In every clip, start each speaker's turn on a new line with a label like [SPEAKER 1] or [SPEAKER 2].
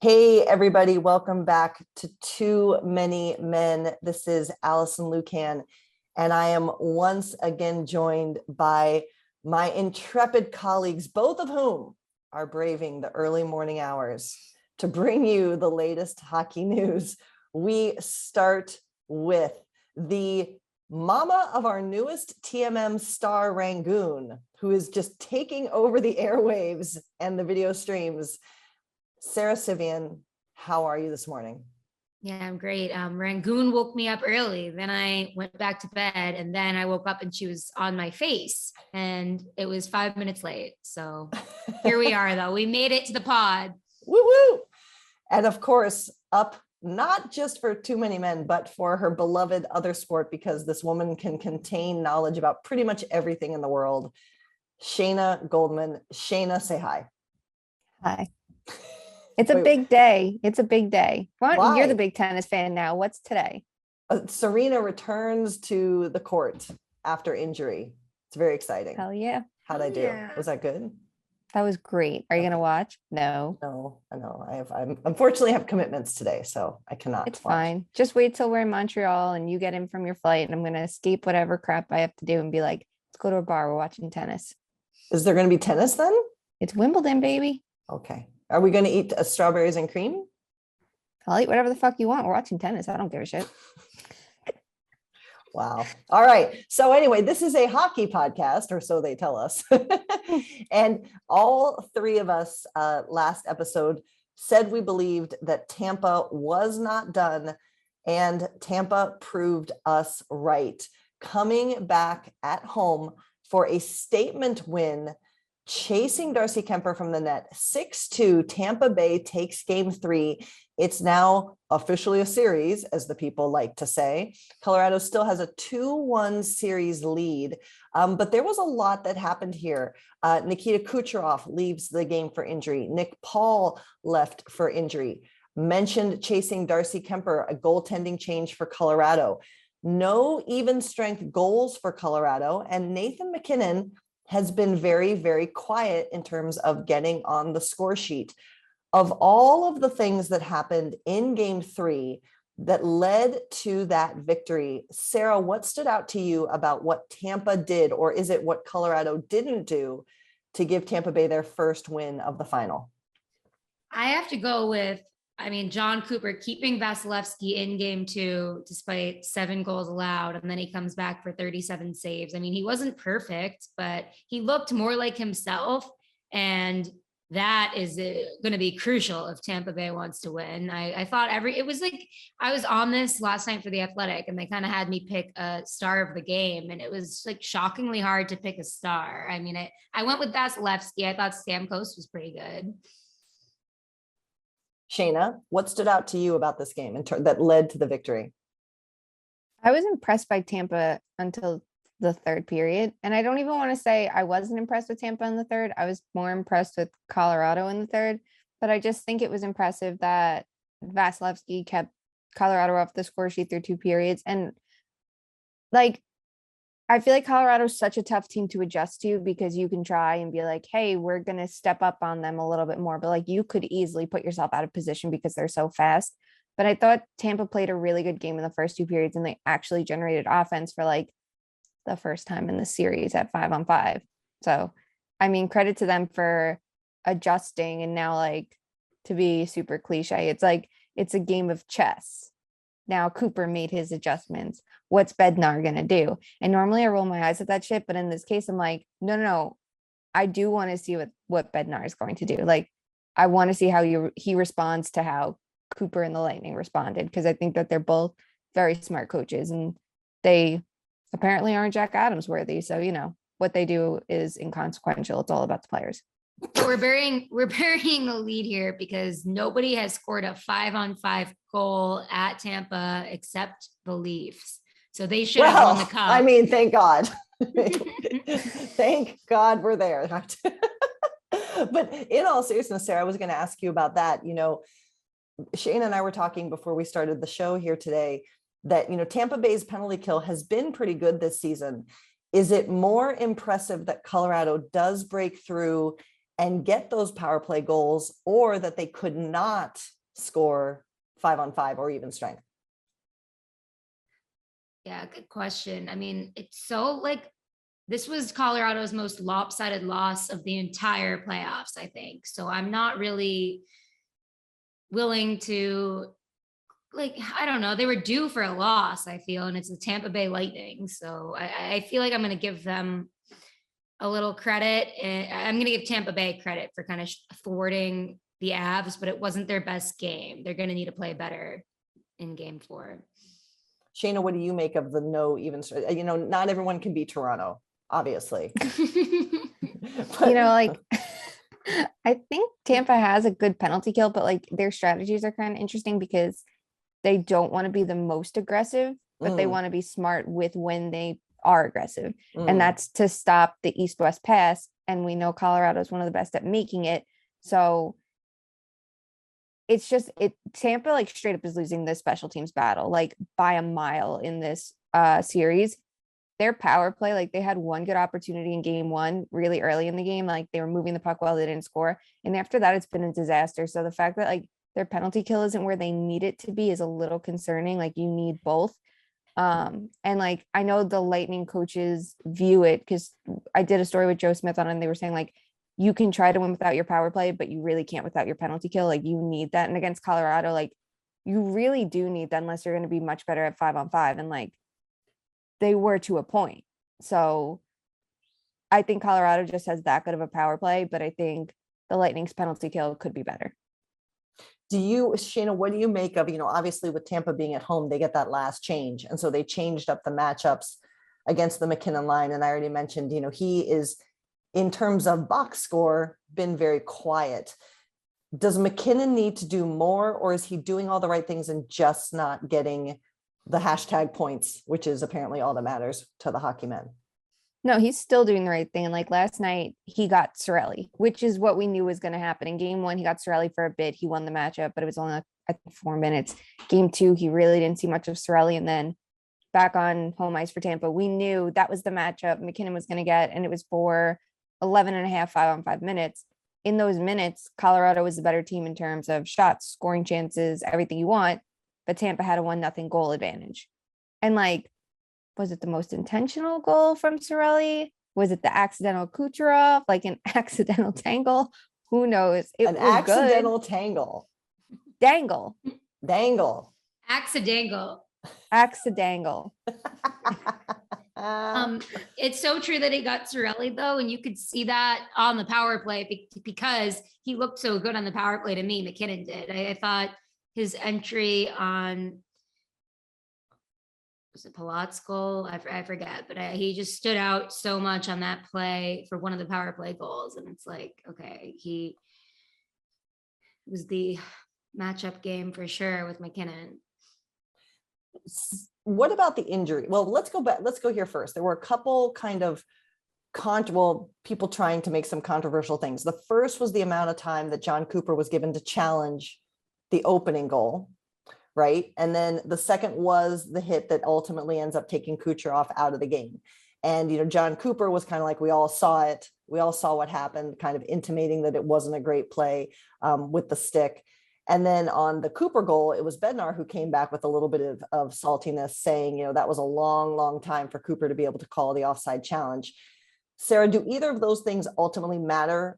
[SPEAKER 1] Hey, everybody. Welcome back to Too Many Men. This is Alison Lucan, and I am once again joined by my intrepid colleagues, both of whom are braving the early morning hours to bring you the latest hockey news. We start with the mama of our newest TMM star, Rangoon, who is just taking over the airwaves and the video streams. Sara Sivian, how are you this morning?
[SPEAKER 2] Yeah, I'm great. Rangoon woke me up early. Then I went back to bed, and then I woke up and she was on my face, and it was 5 minutes late. So here we are, though. We made it to the pod.
[SPEAKER 1] Woo woo! And of course, up not just for Too Many Men, but for her beloved other sport, because this woman can contain knowledge about pretty much everything in the world. Shayna Goldman. Shayna, say hi.
[SPEAKER 3] Hi. It's a big day. It's a big day.
[SPEAKER 1] Why?
[SPEAKER 3] You're the big tennis fan now. What's today?
[SPEAKER 1] Serena returns to the court after injury. It's very exciting.
[SPEAKER 3] Hell yeah.
[SPEAKER 1] How'd I do?
[SPEAKER 2] Yeah.
[SPEAKER 1] Was that good?
[SPEAKER 3] That was great. Are you going to watch? No.
[SPEAKER 1] No, I know. I unfortunately have commitments today, so I cannot.
[SPEAKER 3] It's
[SPEAKER 1] watch.
[SPEAKER 3] fine. Just wait till we're in Montreal and you get in from your flight, and I'm going to escape whatever crap I have to do and be like, let's go to a bar. We're watching tennis.
[SPEAKER 1] Is there going to be tennis then?
[SPEAKER 3] It's Wimbledon, baby.
[SPEAKER 1] Okay. Are we going to eat strawberries and cream?
[SPEAKER 3] I'll eat whatever the fuck you want. We're watching tennis. I don't give a shit.
[SPEAKER 1] Wow. All right. So anyway, this is a hockey podcast, or so they tell us. And all three of us last episode said we believed that Tampa was not done, and Tampa proved us right, coming back at home for a statement win, chasing Darcy Kuemper from the net. 6-2, Tampa Bay takes game 3. It's now officially a series, as the people like to say. Colorado still has a 2-1 series lead, but there was a lot that happened here. Nikita Kucherov leaves the game for injury. Nick Paul left for injury. Mentioned chasing Darcy Kuemper, a goaltending change for Colorado. No even strength goals for Colorado, and Nathan MacKinnon has been very, very quiet in terms of getting on the score sheet. Of all of the things that happened in game 3 that led to that victory, Sara, what stood out to you about what Tampa did, or is it what Colorado didn't do to give Tampa Bay their first win of the final?
[SPEAKER 2] I have to go with, John Cooper keeping Vasilevsky in game 2 despite 7 goals allowed, and then he comes back for 37 saves. He wasn't perfect, but he looked more like himself, and that is going to be crucial if Tampa Bay wants to win. I thought it was like, I was on this last night for The Athletic, and they kind of had me pick a star of the game, and it was like shockingly hard to pick a star. I went with Vasilevsky. I thought Stamkos was pretty good.
[SPEAKER 1] Shayna, what stood out to you about this game that led to the victory?
[SPEAKER 3] I was impressed by Tampa until the third period. And I don't even want to say I wasn't impressed with Tampa in the third. I was more impressed with Colorado in the third. But I just think it was impressive that Vasilevsky kept Colorado off the score sheet through 2 periods. And I feel like Colorado is such a tough team to adjust to, because you can try and be like, hey, we're going to step up on them a little bit more. But you could easily put yourself out of position because they're so fast. But I thought Tampa played a really good game in the first 2 periods, and they actually generated offense for the first time in the series at 5-on-5. So, credit to them for adjusting. And now, to be super cliche, it's a game of chess. Now Cooper made his adjustments. What's Bednar going to do? And normally I roll my eyes at that shit, but in this case, I'm like, no. I do want to see what Bednar is going to do. I want to see how he responds to how Cooper and the Lightning responded, because I think that they're both very smart coaches, and they apparently aren't Jack Adams worthy. So, what they do is inconsequential. It's all about the players.
[SPEAKER 2] We're burying the lead here because nobody has scored a 5-on-5 goal at Tampa except the Leafs. So they should have won the cup.
[SPEAKER 1] Thank God. Thank God we're there. But in all seriousness, Sara, I was going to ask you about that. Shayna and I were talking before we started the show here today that, Tampa Bay's penalty kill has been pretty good this season. Is it more impressive that Colorado does break through and get those power play goals, or that they could not score 5-on-5 or even strength?
[SPEAKER 2] Yeah, good question. I mean, it's so like this was Colorado's most lopsided loss of the entire playoffs, I think. So I'm not really willing to, like, I don't know. They were due for a loss, I feel, and it's the Tampa Bay Lightning. So I feel like I'm going to give them a little credit. And I'm going to give Tampa Bay credit for kind of thwarting the Avs, but it wasn't their best game. They're going to need to play better in game 4.
[SPEAKER 1] Shayna, what do you make of the no even, not everyone can be Toronto, obviously.
[SPEAKER 3] But, like, I think Tampa has a good penalty kill, but like their strategies are kind of interesting because they don't want to be the most aggressive, but they want to be smart with when they are aggressive. And that's to stop the east-west pass. And we know Colorado is one of the best at making it. So it's just Tampa like straight up is losing the special teams battle like by a mile in this series. Their power play, like they had one good opportunity in game 1 really early in the game, like they were moving the puck well, they didn't score, and after that it's been a disaster. So the fact that like their penalty kill isn't where they need it to be is a little concerning. Like you need both. And like I know the Lightning coaches view it, because I did a story with Joe Smith on it, and they were saying like you can try to win without your power play, but you really can't without your penalty kill. Like you need that. And against Colorado, like you really do need that unless you're going to be much better at 5-on-5. And like they were to a point. So I think Colorado just has that good of a power play, but I think the Lightning's penalty kill could be better.
[SPEAKER 1] Do you, Shayna, what do you make of, obviously with Tampa being at home, they get that last change. And so they changed up the matchups against the McKinnon line. And I already mentioned, he is, in terms of box score, been very quiet. Does McKinnon need to do more, or is he doing all the right things and just not getting the hashtag points, which is apparently all that matters to the hockey men?
[SPEAKER 3] No, he's still doing the right thing. And like last night, he got Cirelli, which is what we knew was going to happen. In game 1, he got Cirelli for a bit. He won the matchup, but it was only like 4 minutes. Game 2, he really didn't see much of Cirelli. And then back on home ice for Tampa, we knew that was the matchup McKinnon was going to get. And it was for 11 and a half 5-on-5 minutes. In those minutes, Colorado was the better team in terms of shots, scoring chances, everything you want. But Tampa had a 1-0 goal advantage. And like, was it the most intentional goal from Cirelli? Was it the accidental Kucherov, like an accidental tangle? Who knows? It
[SPEAKER 1] An
[SPEAKER 3] was
[SPEAKER 1] accidental
[SPEAKER 3] good.
[SPEAKER 1] tangle.
[SPEAKER 3] Dangle.
[SPEAKER 1] Dangle.
[SPEAKER 2] Accidental.
[SPEAKER 3] Accidental.
[SPEAKER 2] It's so true that he got Cirelli though, and you could see that on the power play because he looked so good on the power play to me. McKinnon did. I thought his entry on, was it Palat's goal? I forget, but he just stood out so much on that play for one of the power play goals. And it's like, okay, it was the matchup game for sure with McKinnon.
[SPEAKER 1] What about the injury? Well, let's go back. Let's go here first. There were a couple kind of people trying to make some controversial things. The first was the amount of time that John Cooper was given to challenge the opening goal, right? And then the second was the hit that ultimately ends up taking Kucherov out of the game. And, John Cooper was kind of like, we all saw it. We all saw what happened, kind of intimating that it wasn't a great play with the stick. And then on the Cooper goal, it was Bednar who came back with a little bit of saltiness, saying, that was a long, long time for Cooper to be able to call the offside challenge. Sarah, do either of those things ultimately matter?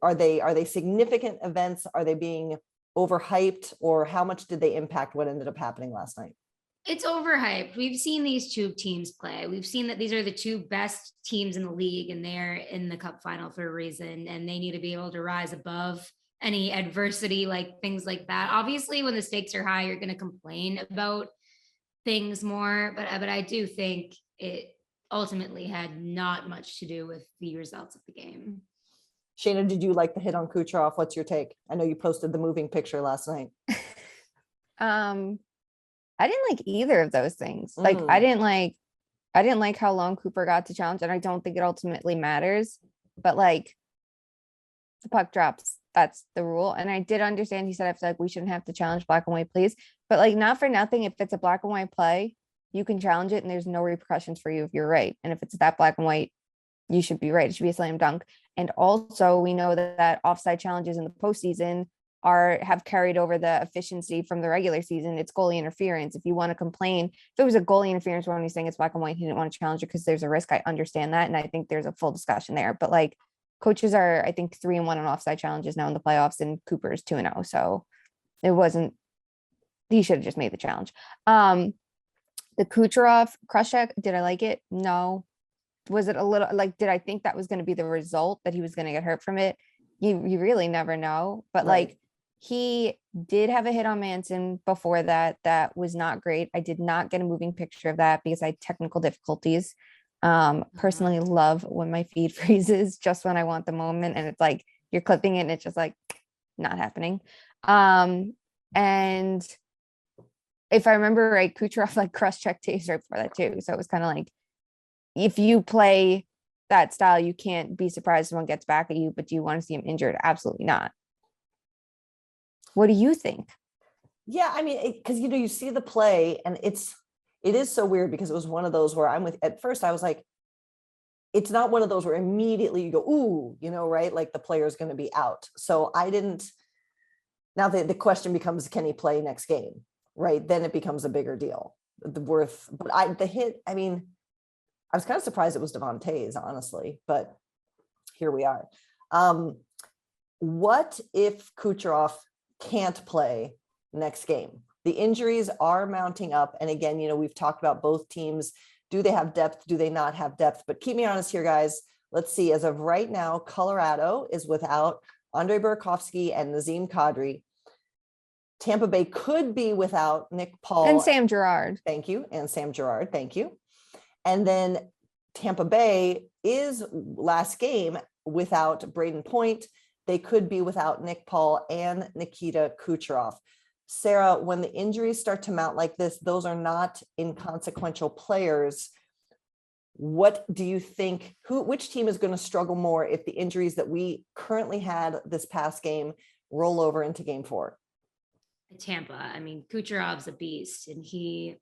[SPEAKER 1] Are they significant events? Are they being overhyped, or how much did they impact what ended up happening last night?
[SPEAKER 2] It's overhyped. We've seen these two teams play. We've seen that these are the two best teams in the league, and they're in the Cup Final for a reason, and they need to be able to rise above any adversity, like things like that. Obviously, when the stakes are high, you're going to complain about things more, but I do think it ultimately had not much to do with the results of the game.
[SPEAKER 1] Shayna, did you like the hit on Kucherov? What's your take? I know you posted the moving picture last night.
[SPEAKER 3] I didn't like either of those things. Like I didn't like how long Cooper got to challenge, and I don't think it ultimately matters, but like the puck drops, that's the rule. And I did understand he said, I feel like we shouldn't have to challenge black and white plays, but like not for nothing, if it's a black and white play, you can challenge it and there's no repercussions for you if you're right. And if it's that black and white, you should be right. It should be a slam dunk. And also we know that offside challenges in the postseason have carried over the efficiency from the regular season. It's goalie interference. If you want to complain, if it was a goalie interference when he's saying it's black and white, he didn't want to challenge it because there's a risk. I understand that. And I think there's a full discussion there. But like coaches are, I think 3-1 on offside challenges now in the playoffs, and Cooper's 2-0. So it wasn't, he should have just made the challenge. The Kucherov crush check, did I like it? No. Was it a little like, did I think that was going to be the result, that he was going to get hurt from it? You really never know. But
[SPEAKER 1] Right.
[SPEAKER 3] like, he did have a hit on Manson before that. That was not great. I did not get a moving picture of that because I had technical difficulties. Personally love when my feed freezes just when I want the moment, and it's like you're clipping it and it's just like not happening. And if I remember right, Kucherov like cross-checked Taves right before that too. So it was kind of like, if you play that style, you can't be surprised someone gets back at you, but do you want to see him injured? Absolutely not. What do you think?
[SPEAKER 1] Yeah, I mean, because you see the play, and it is so weird because it was one of those where at first I was like, it's not one of those where immediately you go, ooh, right? Like the player is going to be out. So I didn't. Now the question becomes, can he play next game? Right? Then it becomes a bigger deal. The hit, I mean, I was kind of surprised it was Devontae's, honestly, but here we are. What if Kucherov can't play next game? The injuries are mounting up. And again, we've talked about both teams. Do they have depth? Do they not have depth? But keep me honest here, guys. Let's see. As of right now, Colorado is without Andrei Burakovsky and Nazem Kadri. Tampa Bay could be without Nick Paul.
[SPEAKER 3] And Sam Girard.
[SPEAKER 1] Thank you. And Sam Girard. Thank you. And then Tampa Bay is last game without Braden Point. They could be without Nick Paul and Nikita Kucherov. Sarah, when the injuries start to mount like this, those are not inconsequential players. What do you think, which team is going to struggle more if the injuries that we currently had this past game roll over into game 4?
[SPEAKER 2] Tampa. I mean, Kucherov's a beast, and he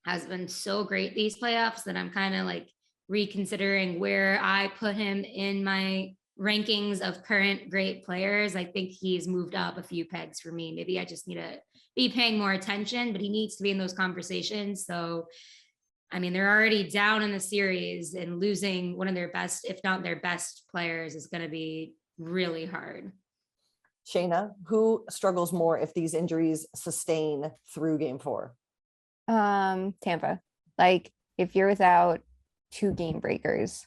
[SPEAKER 2] has been so great these playoffs that I'm kind of like reconsidering where I put him in my rankings of current great players. I think he's moved up a few pegs for me. Maybe I just need to be paying more attention, but he needs to be in those conversations. So, I mean, they're already down in the series, and losing one of their best, if not their best players, is going to be really hard.
[SPEAKER 1] Shayna, who struggles more if these injuries sustain through game 4?
[SPEAKER 3] Tampa. Like, if you're without 2 game breakers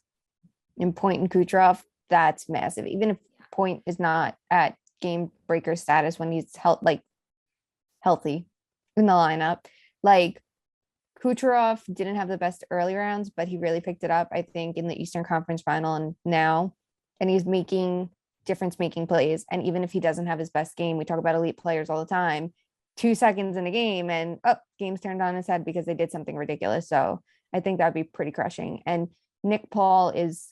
[SPEAKER 3] in Point and Kucherov, that's massive. Even if Point is not at game breaker status when he's healthy in the lineup, like Kucherov didn't have the best early rounds, but he really picked it up, I think, in the Eastern Conference Final and now, and he's making difference-making plays. And even if he doesn't have his best game, we talk about elite players all the time, 2 seconds in a game and game's turned on his head because they did something ridiculous. So I think that'd be pretty crushing. And Nick Paul is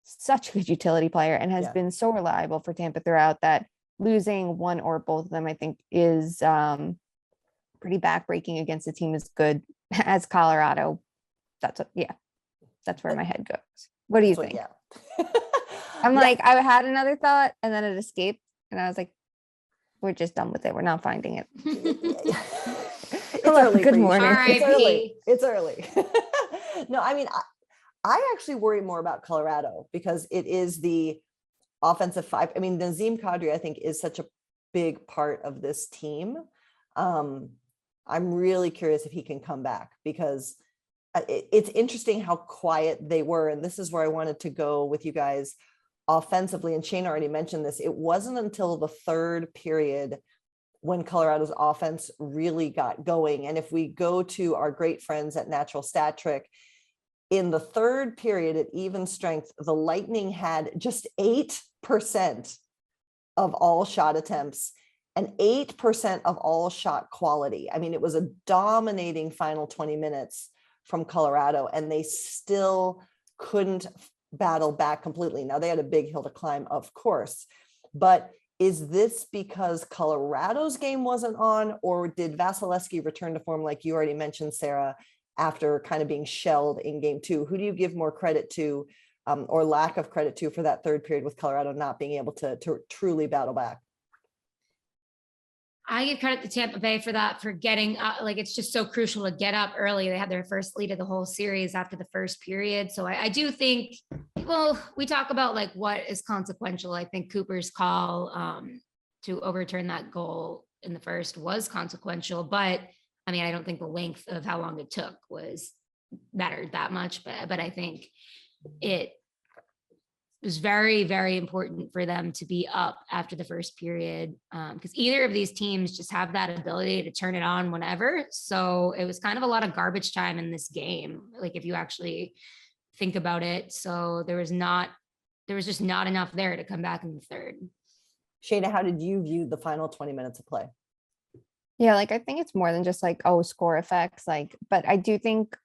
[SPEAKER 3] such a good utility player and has been so reliable for Tampa throughout, that losing one or both of them, I think, is pretty backbreaking against a team as good as Colorado. That's where my head goes. What do you think? I'm like, I had another thought and then it escaped, and I was like, we're just done with it. We're not finding it.
[SPEAKER 1] It's early.
[SPEAKER 3] Good morning.
[SPEAKER 1] It's early. No, I mean, I actually worry more about Colorado because it is the offensive 5. I mean, Nazem Kadri, I think, is such a big part of this team. I'm really curious if he can come back, because it's interesting how quiet they were. And this is where I wanted to go with you guys offensively. And Shane already mentioned this. It wasn't until the 3rd period when Colorado's offense really got going. And if we go to our great friends at Natural Stat Trick, in the 3rd period at even strength, the Lightning had just 8% of all shot attempts and 8% of all shot quality. I mean, it was a dominating final 20 minutes from Colorado, and they still couldn't battle back completely. Now, they had a big hill to climb, of course, but is this because Colorado's game wasn't on, or did Vasilevsky return to form, like you already mentioned, Sarah, after kind of being shelled in game 2? Who do you give more credit to or lack of credit to for that third period with Colorado not being able to truly battle back?
[SPEAKER 2] I give credit to Tampa Bay for that, for getting like, it's just so crucial to get up early. They had their first lead of the whole series after the first period. So I do think, well, we talk about like what is consequential. I think Cooper's call to overturn that goal in the first was consequential, but I mean, I don't think the length of how long it took mattered that much, but I think it was very, very important for them to be up after the first period, because either of these teams just have that ability to turn it on whenever. So it was kind of a lot of garbage time in this game, like if you actually think about it. So there was just not enough there to come back in the third.
[SPEAKER 1] Shayna, how did you view the final 20 minutes of play?
[SPEAKER 3] Yeah, like I think it's more than just like, oh, score effects. Like, but I do think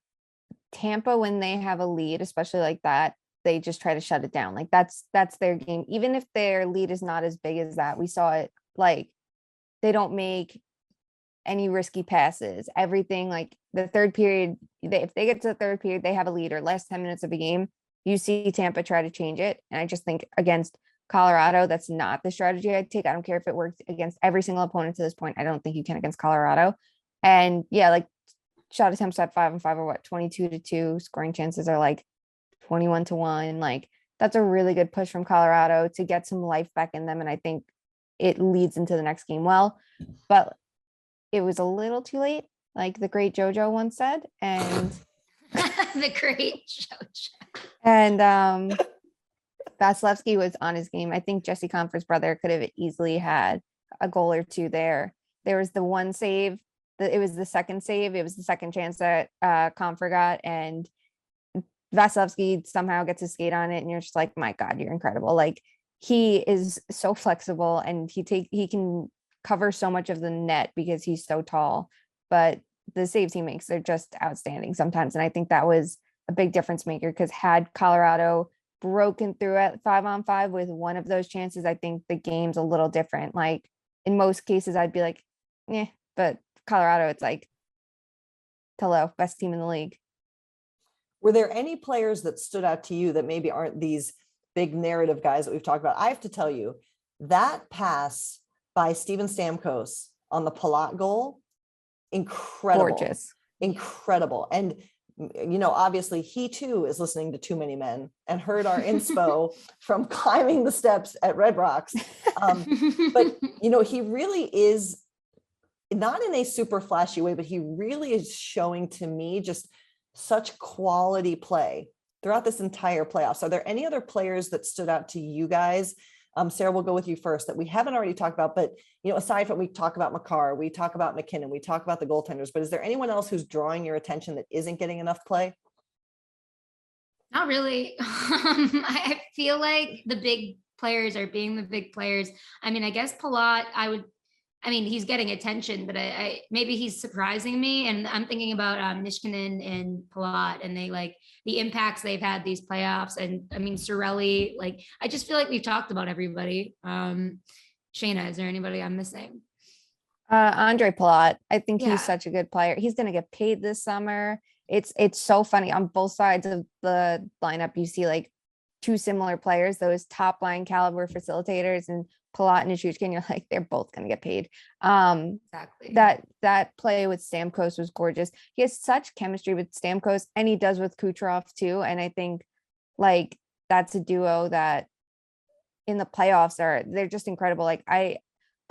[SPEAKER 3] Tampa, when they have a lead, especially like that, they just try to shut it down. Like that's their game. Even if their lead is not as big as that, we saw it, like they don't make any risky passes. Everything, like the third period, if they get to the third period, they have a lead, or last 10 minutes of a game, you see Tampa try to change it. And I just think against Colorado, that's not the strategy I'd take. I don't care if it worked against every single opponent to this point. I don't think you can against Colorado. And yeah, like shot attempts at 5-on-5 are what, 22-2, scoring chances are like 21-1. Like that's a really good push from Colorado to get some life back in them. And I think it leads into the next game well, but it was a little too late, like the great JoJo once said. And
[SPEAKER 2] The great JoJo.
[SPEAKER 3] And Vasilevsky was on his game. I think Jesse Confer's brother could have easily had a goal or two there. There was the one save, it was the second save. It was the second chance that Confer got, and Vasilevsky somehow gets his skate on it. And you're just like, my God, you're incredible. Like he is so flexible, and he can cover so much of the net because he's so tall, but the saves he makes are just outstanding sometimes. And I think that was a big difference maker, because had Colorado broken through at 5-on-5 with one of those chances, I think the game's a little different. Like in most cases, I'd be like, yeah, but Colorado, it's like, hello, best team in the league.
[SPEAKER 1] Were there any players that stood out to you that maybe aren't these big narrative guys that we've talked about? I have to tell you, that pass by Steven Stamkos on the Palat goal, incredible.
[SPEAKER 3] Gorgeous.
[SPEAKER 1] Incredible. And you know, obviously he too is listening to Too Many Men and heard our inspo from climbing the steps at Red Rocks. But you know, he really is, not in a super flashy way, but he really is showing to me just such quality play throughout this entire playoffs. Are there any other players that stood out to you guys? Sarah, we'll go with you first, that we haven't already talked about, but you know, aside from, we talk about Makar, we talk about McKinnon, we talk about the goaltenders, but is there anyone else who's drawing your attention that isn't getting enough play?
[SPEAKER 2] Not really. I feel like the big players are being the big players. I mean, I guess Palat, he's getting attention, but I maybe he's surprising me. And I'm thinking about Nishkinen and Palat, and they like the impacts they've had these playoffs. And I mean, Cirelli, like, I just feel like we've talked about everybody. Shayna, is there anybody I'm missing?
[SPEAKER 3] Andre Palat. I think
[SPEAKER 2] Yeah.
[SPEAKER 3] he's such a good player. He's going to get paid this summer. It's so funny on both sides of the lineup. You see like two similar players, those top line caliber facilitators, and Palat and Nichushkin, you're like, they're both going to get paid.
[SPEAKER 2] Exactly.
[SPEAKER 3] That play with Stamkos was gorgeous. He has such chemistry with Stamkos, and he does with Kucherov too. And I think like that's a duo that in the playoffs they're just incredible. Like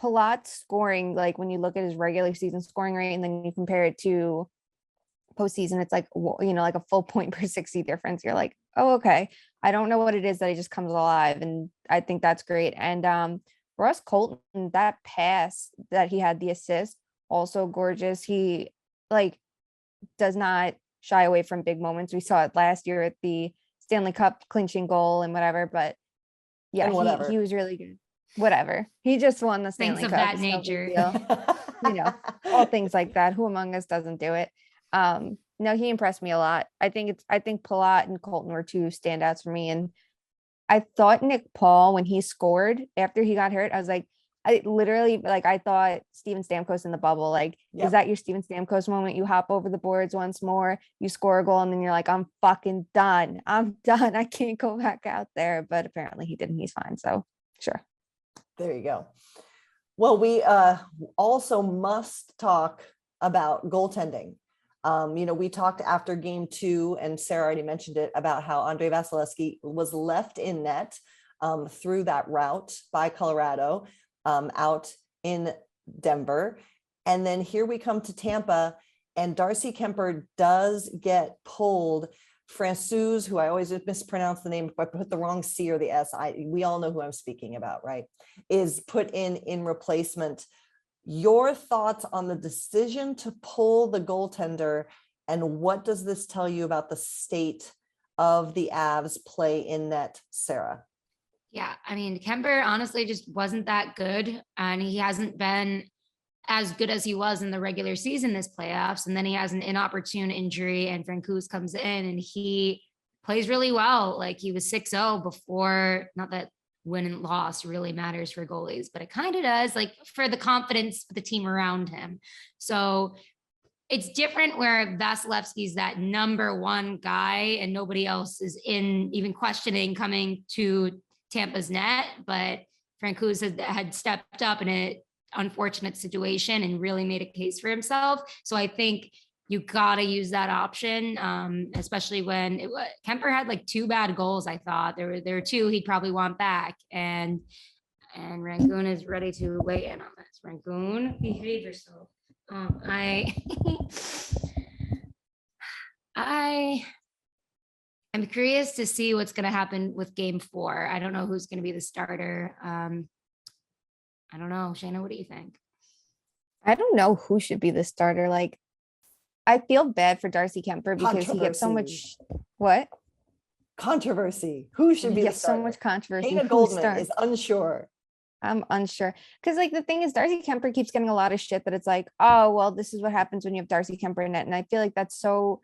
[SPEAKER 3] Palat's scoring, like when you look at his regular season scoring rate and then you compare it to postseason, it's like, you know, like a full point per 60 difference. You're like, oh, okay. I don't know what it is that he just comes alive. And I think that's great. And Ross Colton, that pass that he had, the assist, also gorgeous. He like does not shy away from big moments. We saw it last year at the Stanley Cup clinching goal and whatever, but yeah, he was really good. Whatever. He just won the Stanley
[SPEAKER 2] Things of
[SPEAKER 3] Cup.
[SPEAKER 2] that nature.
[SPEAKER 3] You know, all things like that. Who among us doesn't do it? No, he impressed me a lot. I think Palat and Colton were two standouts for me. And I thought Nick Paul, when he scored after he got hurt, I was like, I literally, like, I thought Steven Stamkos in the bubble, like, is that your Steven Stamkos moment? You hop over the boards once more, you score a goal, and then you're like, I'm fucking done. I'm done. I can't go back out there. But apparently he didn't. He's fine. So sure.
[SPEAKER 1] There you go. Well, we also must talk about goaltending. We talked after game 2, and Sarah already mentioned it, about how Andrei Vasilevsky was left in net through that route by Colorado out in Denver. And then here we come to Tampa, and Darcy Kemper does get pulled. Francouz, who I always mispronounce the name, if I put the wrong C or the S, we all know who I'm speaking about, right? Is put in replacement. Your thoughts on the decision to pull the goaltender, and what does this tell you about the state of the Avs play in net, Sarah?
[SPEAKER 2] Yeah, I mean, Kemper honestly just wasn't that good, and he hasn't been as good as he was in the regular season this playoffs. And then he has an inopportune injury, and Francouz comes in and he plays really well. Like, he was 6-0 before, not that win and loss really matters for goalies, but it kind of does, like, for the confidence of the team around him. So it's different where Vasilevsky's that number one guy and nobody else is even questioning coming to Tampa's net, but Francouz had stepped up in an unfortunate situation and really made a case for himself. So I think you got to use that option, especially when Kemper had like 2 bad goals. I thought there were 2 he'd probably want back, and Rangoon is ready to weigh in on this. Rangoon, behave yourself. I'm curious to see what's going to happen with game 4. I don't know who's going to be the starter. I don't know. Shayna, what do you think?
[SPEAKER 3] I don't know who should be the starter. Like, I feel bad for Darcy Kemper because he gets so much
[SPEAKER 1] controversy. Who should be the starter?
[SPEAKER 3] So much controversy.
[SPEAKER 1] Hannah Goldman is unsure.
[SPEAKER 3] I'm unsure. Because, like, the thing is, Darcy Kemper keeps getting a lot of shit that it's like, oh, well, this is what happens when you have Darcy Kemper in net. And I feel like that's so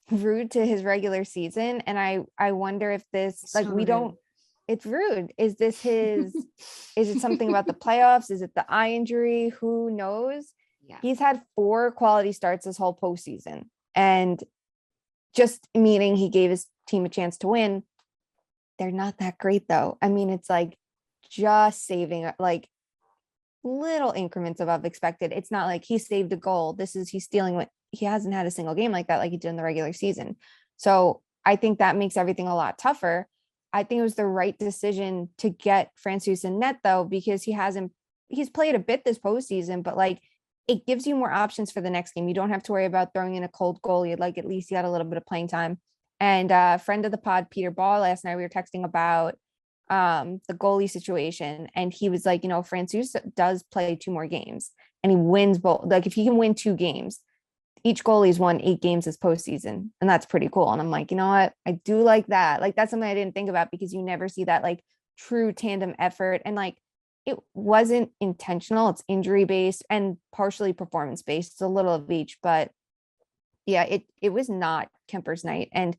[SPEAKER 3] rude to his regular season. And I wonder if this, like, it's rude. Is this is it something about the playoffs? Is it the eye injury? Who knows? Yeah. He's had 4 quality starts this whole postseason, and just meaning he gave his team a chance to win. They're not that great though. I mean, it's like just saving like little increments above expected. It's not like he saved a goal. He's stealing what he hasn't had a single game like that, like he did in the regular season. So I think that makes everything a lot tougher. I think it was the right decision to get Francouz in net though, because he's played a bit this postseason, but like it gives you more options for the next game. You don't have to worry about throwing in a cold goalie. Like, at least he had a little bit of playing time. And a friend of the pod, Peter Ball, last night we were texting about the goalie situation, and he was like, Francouz does play 2 more games and he wins both. Like, if he can win 2 games, each goalie's won 8 games this postseason, and that's pretty cool. And I'm like, you know what, I do like that. Like, that's something I didn't think about, because you never see that like true tandem effort. And like, it wasn't intentional. It's injury based and partially performance based. It's a little of each, but yeah, it was not Kemper's night. And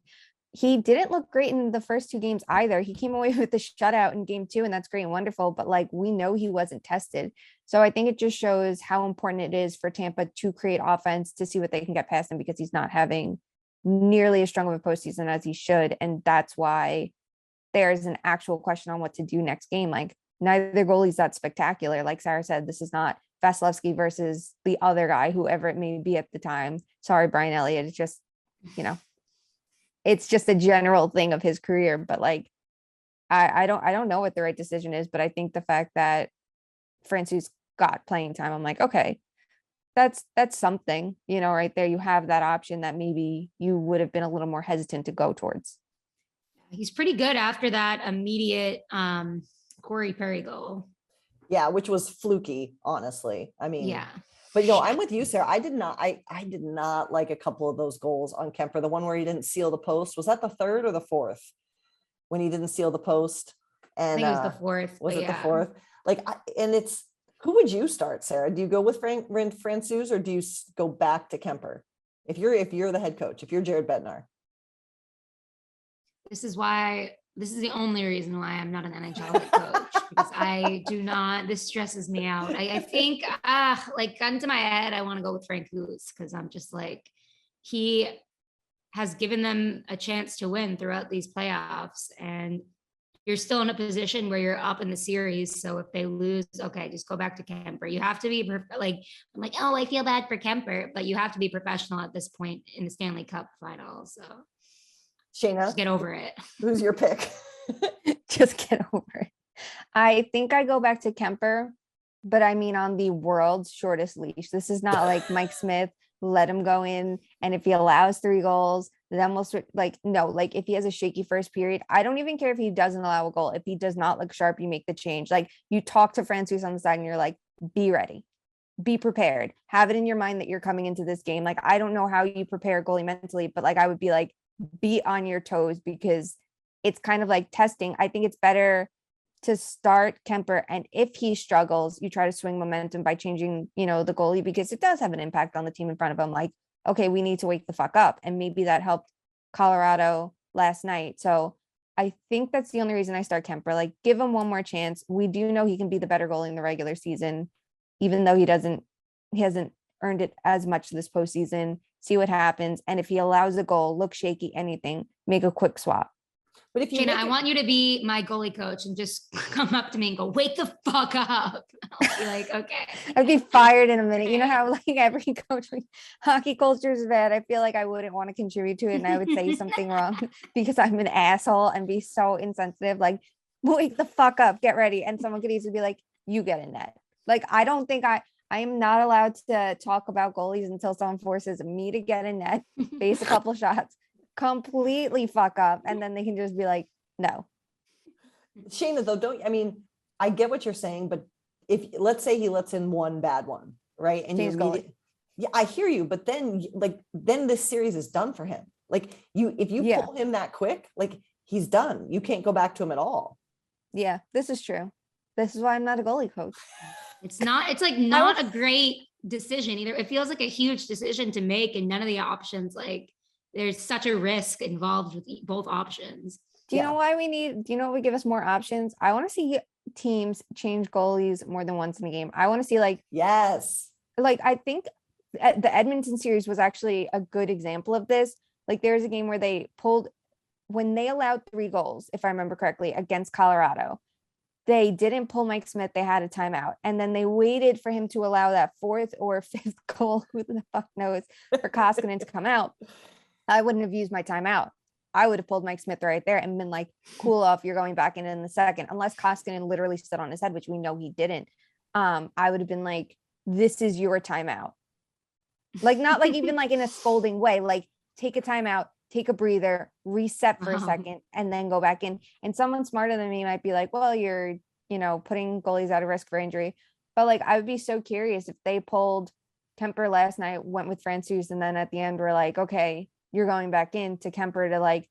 [SPEAKER 3] he didn't look great in the first 2 games either. He came away with the shutout in game 2, and that's great and wonderful, but like, we know he wasn't tested. So I think it just shows how important it is for Tampa to create offense to see what they can get past him, because he's not having nearly as strong of a postseason as he should. And that's why there's an actual question on what to do next game. Like, neither goalie's that spectacular. Like Sarah said, this is not Vasilevsky versus the other guy, whoever it may be at the time. Sorry, Brian Elliott. It's just, it's just a general thing of his career. But like, I don't know what the right decision is, but I think the fact that Francouz got playing time, I'm like, okay, that's something, right there. You have that option that maybe you would have been a little more hesitant to go towards.
[SPEAKER 2] He's pretty good after that immediate Corey Perry goal.
[SPEAKER 1] Yeah, which was fluky, honestly. I mean,
[SPEAKER 2] yeah.
[SPEAKER 1] But I'm with you, Sarah. I did not like a couple of those goals on Kemper. The one where he didn't seal the post, was that the 3rd or the 4th? When he didn't seal the post, and
[SPEAKER 2] I think it was the 4th.
[SPEAKER 1] Was it the 4th? Like, and it's, who would you start, Sarah? Do you go with Francouz, or do you go back to Kemper? If you're the head coach, if you're Jared Bednar.
[SPEAKER 2] This is why this is the only reason why I'm not an NHL head coach, because I do not, this stresses me out. I think, like, gun to my head, I want to go with Frank Goose, because I'm just like, he has given them a chance to win throughout these playoffs, and you're still in a position where you're up in the series. So if they lose, okay, just go back to Kemper. You have to be like, I'm like, oh, I feel bad for Kemper, but you have to be professional at this point in the Stanley Cup Final. So
[SPEAKER 1] Shayna,
[SPEAKER 2] just get over it.
[SPEAKER 1] who's your pick?
[SPEAKER 3] Just get over it. I think I go back to Kemper, but I mean on the world's shortest leash. This is not like Mike Smith, let him go in, and if he allows 3 goals, then we'll like, no, like if he has a shaky first period, I don't even care if he doesn't allow a goal. If he does not look sharp, you make the change. Like, you talk to Francis on the side and you're like, be ready, be prepared, have it in your mind that you're coming into this game. Like, I don't know how you prepare a goalie mentally, but like, I would be like, be on your toes, because it's kind of like testing. I think it's better to start Kemper, and if he struggles, you try to swing momentum by changing, the goalie, because it does have an impact on the team in front of him. Like, okay, we need to wake the fuck up, and maybe that helped Colorado last night. So I think that's the only reason I start Kemper. Like, give him one more chance. We do know he can be the better goalie in the regular season, even though he hasn't earned it as much this postseason. See what happens, and if he allows a goal, look shaky, anything, make a quick swap.
[SPEAKER 1] But if you
[SPEAKER 2] Shayna, I want you to be my goalie coach and just come up to me and go, wake the fuck up. I'll be like, okay.
[SPEAKER 3] I'd be fired in a minute. You know how like every coach, like, hockey culture is bad. I feel like I wouldn't want to contribute to it, and I would say something wrong because I'm an asshole and be so insensitive. Like, wake the fuck up, get ready. And someone could easily be like, you get in net. Like, I don't think I am not allowed to talk about goalies until someone forces me to get in net, face a couple shots, completely fuck up, and then they can just be like, no.
[SPEAKER 1] Shayna, though, I get what you're saying, but if, let's say he lets in one bad one, right? And yeah, I hear you, but then this series is done for him. Like, if you pull him that quick, like, he's done. You can't go back to him at all.
[SPEAKER 3] Yeah, this is true. This is why I'm not a goalie coach.
[SPEAKER 2] It's like not a great decision either. It feels like a huge decision to make, and none of the options, like, there's such a risk involved with both options.
[SPEAKER 3] Do you know why would give us more options? I want to see teams change goalies more than once in a game. I want to see
[SPEAKER 1] yes.
[SPEAKER 3] Like, I think the Edmonton series was actually a good example of this. Like, there was a game where they pulled, when they allowed 3 goals, if I remember correctly, against Colorado, they didn't pull Mike Smith. They had a timeout. And then they waited for him to allow that 4th or 5th goal, who the fuck knows, for Koskinen to come out. I wouldn't have used my timeout. I would have pulled Mike Smith right there and been like, cool off, you're going back in the second, unless Koskinen literally stood on his head, which we know he didn't. I would have been like, this is your timeout. Like, not like even like in a scolding way, like, take a timeout, take a breather, reset for a second, and then go back in. And someone smarter than me might be like, well, you're, putting goalies at a risk for injury. But like, I would be so curious if they pulled Kemper last night, went with Francouz, and then at the end we're like, okay, you're going back into Kemper to like,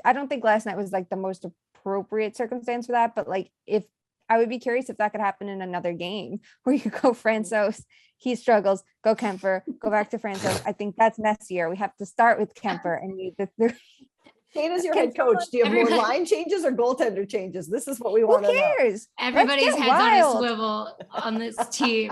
[SPEAKER 3] I don't think last night was like the most appropriate circumstance for that, but like, if I would be curious if that could happen in another game where you go Francouz, he struggles, go Kemper, go back to Francouz. I think that's messier. We have to start with Kemper and need the 3.
[SPEAKER 1] Shayna's your head coach. Do you have more line changes or goaltender changes? This is what we want to know.
[SPEAKER 3] Who cares?
[SPEAKER 2] Everybody's heads on a swivel on this team.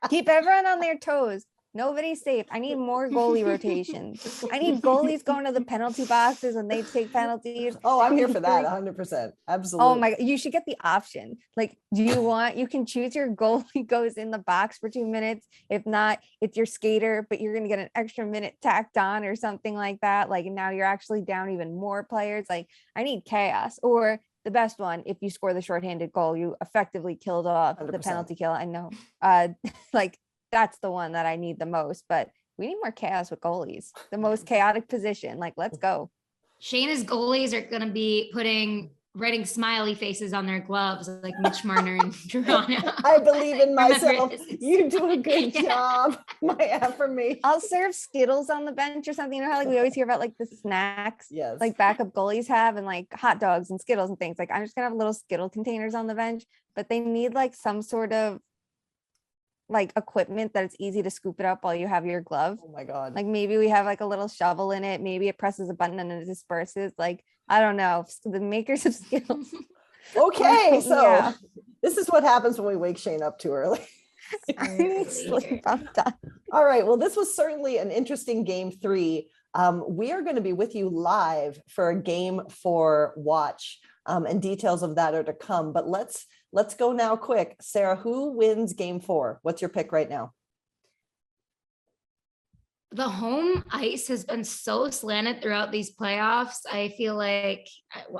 [SPEAKER 3] Keep everyone on their toes. Nobody's safe. I need more goalie rotations. I need goalies going to the penalty boxes and they take penalties.
[SPEAKER 1] Oh, I'm here for that. 100%. Absolutely.
[SPEAKER 3] Oh my God. You should get the option. Like, you can choose your goalie goes in the box for 2 minutes. If not, it's your skater, but you're going to get an extra minute tacked on or something like that. Like, now you're actually down even more players. Like, I need chaos. Or the best one, if you score the shorthanded goal, you effectively killed off 100%. The penalty kill. I know. Like, that's the one that I need the most, but we need more chaos with goalies. The most chaotic position. Like, let's go.
[SPEAKER 2] Shayna's goalies are going to be writing smiley faces on their gloves, like Mitch Marner and Toronto.
[SPEAKER 1] I believe in myself. You do a good job. My affirmation.
[SPEAKER 3] I'll serve Skittles on the bench or something. You know how like we always hear about like the snacks,
[SPEAKER 1] yes,
[SPEAKER 3] like backup goalies have, and like hot dogs and Skittles and things. Like, I'm just gonna have little Skittle containers on the bench, but they need like some sort of like equipment that it's easy to scoop it up while you have your glove.
[SPEAKER 1] Oh my God.
[SPEAKER 3] Like, maybe we have like a little shovel in it. Maybe it presses a button and it disperses. Like, I don't know. The makers of skills.
[SPEAKER 1] Okay, so
[SPEAKER 3] Yeah.
[SPEAKER 1] this is what happens when we wake Shane up too early.
[SPEAKER 3] I need sleep. I'm done.
[SPEAKER 1] All right. Well, this was certainly an interesting game 3. We are going to be with you live for a game 4 watch, and details of that are to come. But let's go now quick. Sarah, who wins game 4? What's your pick right now?
[SPEAKER 2] The home ice has been so slanted throughout these playoffs. I feel like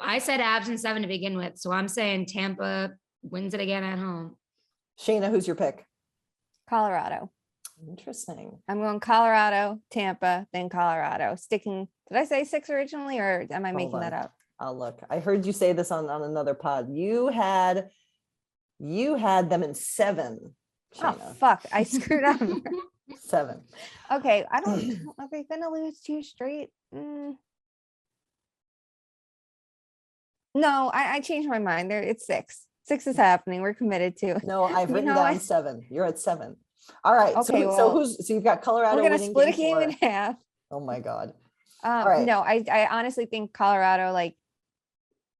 [SPEAKER 2] I said Avs in 7 to begin with. So I'm saying Tampa wins it again at home.
[SPEAKER 1] Shayna, who's your pick?
[SPEAKER 3] Colorado.
[SPEAKER 1] Interesting.
[SPEAKER 3] I'm going Colorado, Tampa, then Colorado. Did I say 6 originally, or am I making that up?
[SPEAKER 1] I'll look. I heard you say this on another pod. You had them in 7. Shayna.
[SPEAKER 3] Oh, fuck. I screwed up.
[SPEAKER 1] 7.
[SPEAKER 3] Okay. Are they going to lose 2 straight? No, I changed my mind. It's 6. 6 is happening. We're committed to.
[SPEAKER 1] No, I've written down 7. You're at 7. All right.
[SPEAKER 3] Okay,
[SPEAKER 1] so you've got Colorado.
[SPEAKER 3] We're gonna
[SPEAKER 1] winning
[SPEAKER 3] split a
[SPEAKER 1] game
[SPEAKER 3] game
[SPEAKER 1] 4.
[SPEAKER 3] in half.
[SPEAKER 1] Oh my God.
[SPEAKER 3] All
[SPEAKER 1] right.
[SPEAKER 3] No, I honestly think Colorado, like,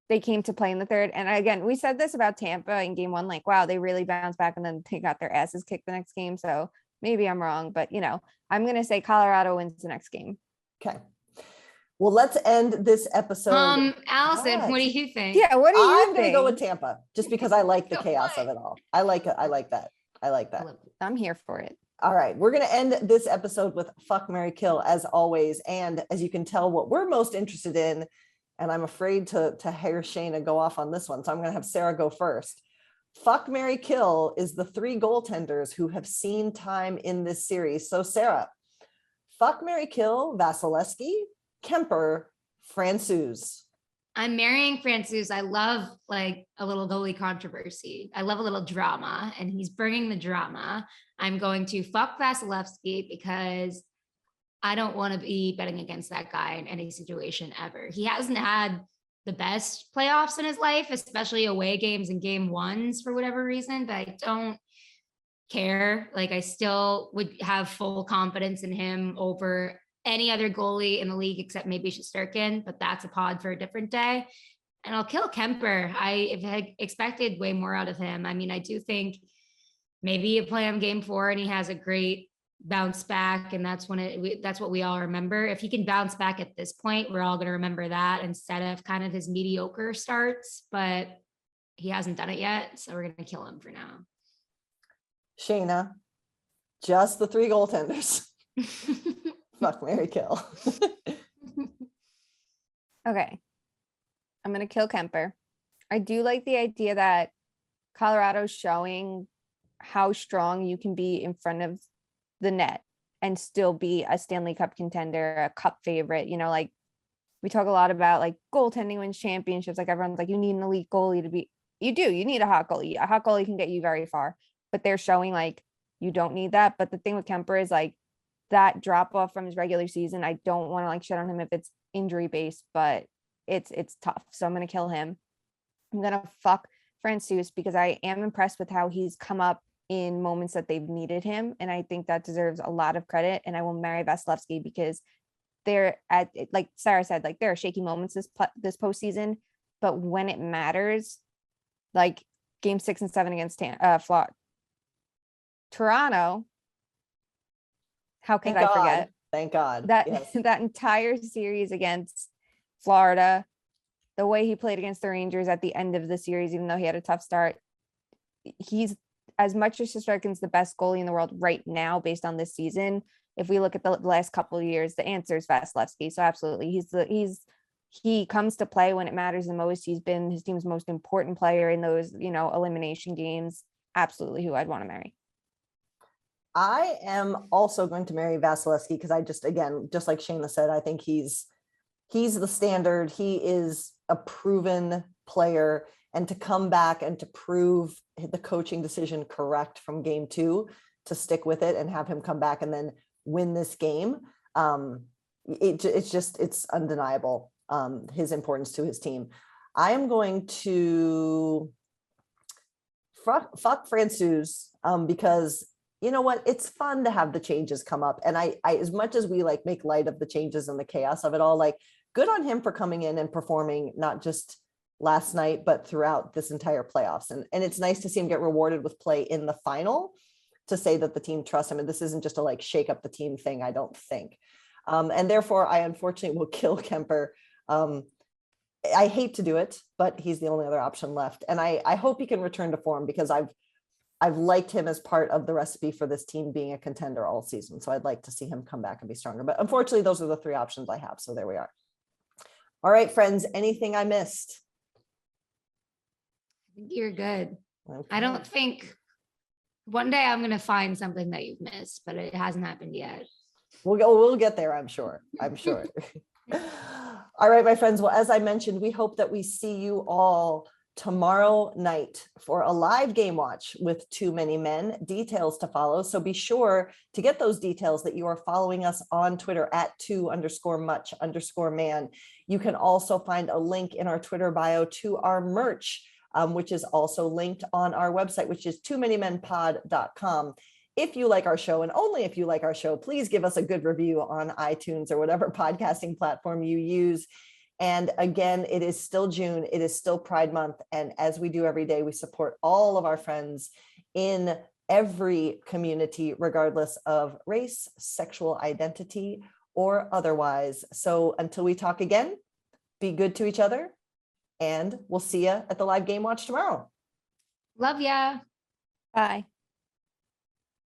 [SPEAKER 3] they came to play in the third. And again, we said this about Tampa in game 1, like, wow, they really bounced back and then they got their asses kicked the next game. So maybe I'm wrong, but I'm going to say Colorado wins the next game.
[SPEAKER 1] Okay. Well, let's end this episode.
[SPEAKER 2] Alison, what do you think?
[SPEAKER 3] Yeah, what do you
[SPEAKER 1] I'm
[SPEAKER 3] think?
[SPEAKER 1] going to go with Tampa just because I like the chaos of it all. I like it. I like that.
[SPEAKER 3] I'm here for it.
[SPEAKER 1] All right. We're going to end this episode with Fuck, Marry, Kill as always. And as you can tell, what we're most interested in, and I'm afraid to hear Shayna go off on this one, so I'm going to have Sarah go first. Fuck, Marry, Kill is the 3 goaltenders who have seen time in this series. So Sarah, fuck, Marry, Kill, Vasilevsky, Kemper, Francouz.
[SPEAKER 2] I'm marrying Francouz. I love like a little goalie controversy. I love a little drama, and he's bringing the drama. I'm going to fuck Vasilevsky because I don't want to be betting against that guy in any situation ever. He hasn't had the best playoffs in his life, especially away games and game 1s for whatever reason, but I don't care. Like, I still would have full confidence in him over any other goalie in the league except maybe Shesterkin, but that's a pod for a different day. And I'll kill Kemper. I had expected way more out of him. I mean, I do think maybe you play him game 4 and he has a great bounce back, and that's what we all remember. If he can bounce back at this point, we're all going to remember that instead of kind of his mediocre starts, but he hasn't done it yet, so we're going to kill him for now.
[SPEAKER 1] Shayna, just the 3 goaltenders. Fuck, marry, kill.
[SPEAKER 3] Okay. I'm going to kill Kemper. I do like the idea that Colorado's showing how strong you can be in front of the net and still be a Stanley Cup contender, a cup favorite. Like, we talk a lot about like goaltending wins championships. Like, everyone's like, you need an elite goalie to be, you need a hot goalie. A hot goalie can get you very far, but they're showing like you don't need that. But the thing with Kemper is like that drop off from his regular season. I don't want to like shit on him if it's injury based, but it's tough. So I'm going to kill him. I'm going to fuck Francouz because I am impressed with how he's come up in moments that they've needed him. And I think that deserves a lot of credit. And I will marry Vasilevsky because they're at, like Sarah said, like there are shaky moments this postseason, but when it matters, like game 6 and 7 against Toronto, how could I forget?
[SPEAKER 1] Thank God.
[SPEAKER 3] That
[SPEAKER 1] Yes.
[SPEAKER 3] that entire series against Florida, the way he played against the Rangers at the end of the series, even though he had a tough start, he's, as much as Shesterkin's the best goalie in the world right now based on this season, if we look at the last couple of years, the answer is Vasilevsky. So absolutely, he comes to play when it matters the most. He's been his team's most important player in those, elimination games. Absolutely who I'd want to marry.
[SPEAKER 1] I am also going to marry Vasilevsky because I just like Shayna said, I think he's the standard. He is a proven player, and to come back and to prove the coaching decision correct from game 2, to stick with it and have him come back and then win this game. It's undeniable, his importance to his team. I am going to fuck Francouz because you know what? It's fun to have the changes come up. And I as much as we like make light of the changes and the chaos of it all, like good on him for coming in and performing, not just last night, but throughout this entire playoffs. And it's nice to see him get rewarded with play in the final to say that the team trusts him. And this isn't just a like shake up the team thing, I don't think. And therefore, I unfortunately will kill Kemper. I hate to do it, but he's the only other option left. And I hope he can return to form, because I've liked him as part of the recipe for this team being a contender all season. So I'd like to see him come back and be stronger. But unfortunately, those are the three options I have. So there we are. All right, friends, anything I missed?
[SPEAKER 2] I think you're good.
[SPEAKER 1] Okay.
[SPEAKER 2] I don't think one day I'm going to find something that you've missed, but it hasn't happened yet.
[SPEAKER 1] We'll get there, I'm sure. All right, my friends. Well, as I mentioned, we hope that we see you all tomorrow night for a live game watch with Too Many Men. Details to follow. So be sure to get those details that you are following us on Twitter at @2_much_man. You can also find a link in our Twitter bio to our merch, which is also linked on our website, which is toomanymenpod.com. If you like our show, and only if you like our show, please give us a good review on iTunes or whatever podcasting platform you use. And again, it is still June. It is still Pride Month. And as we do every day, we support all of our friends in every community, regardless of race, sexual identity, or otherwise. So until we talk again, be good to each other. And we'll see you at the live game watch tomorrow.
[SPEAKER 2] Love ya.
[SPEAKER 3] Bye.